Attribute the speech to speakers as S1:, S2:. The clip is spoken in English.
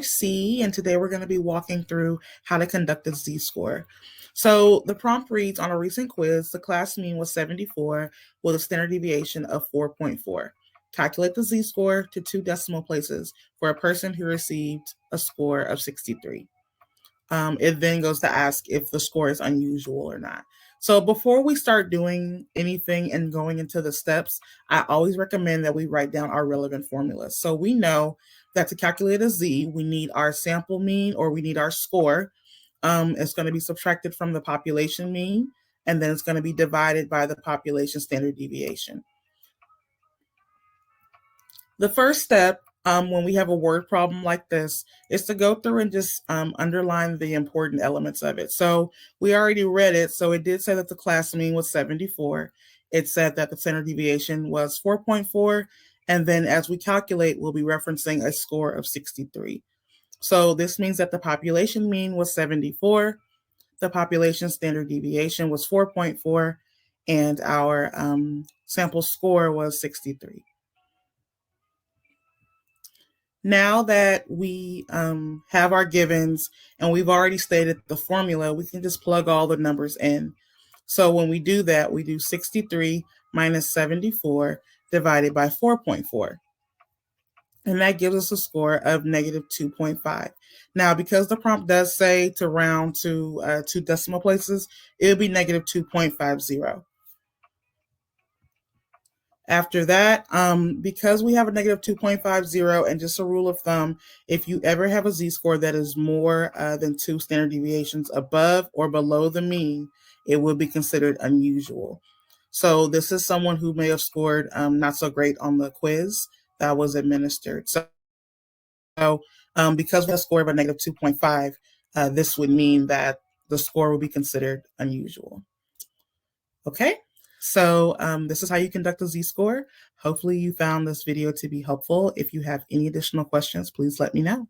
S1: C, and today we're going to be walking through how to conduct a Z-score. So the prompt reads, on a recent quiz, the class mean was 74 with a standard deviation of 4.4. Calculate the Z-score to 2 decimal places for a person who received a score of 63. It then goes to ask if the score is unusual or not. So before we start doing anything and going into the steps, I always recommend that we write down our relevant formulas. So we know that to calculate a Z, we need our sample mean, or we need our score. It's going to be subtracted from the population mean, and then it's going to be divided by the population standard deviation. The first step when we have a word problem like this is to go through and just underline the important elements of it. So we already read it. So it did say that the class mean was 74. It said that the standard deviation was 4.4. And then as we calculate, we'll be referencing a score of 63. So this means that the population mean was 74. The population standard deviation was 4.4. And our sample score was 63. Now that we have our givens and we've already stated the formula, we can just plug all the numbers in. So when we do that, we do 63 minus 74 divided by 4.4. And that gives us a score of negative 2.5. Now, because the prompt does say to round to 2 decimal places, it'll be negative 2.50. After that, because we have a negative 2.50 and just a rule of thumb, if you ever have a Z-score that is more than 2 standard deviations above or below the mean, it will be considered unusual. So this is someone who may have scored not so great on the quiz that was administered. So because we have a score of a negative 2.5, this would mean that the score will be considered unusual. Okay. So this is how you conduct a Z-score. Hopefully you found this video to be helpful. If you have any additional questions, please let me know.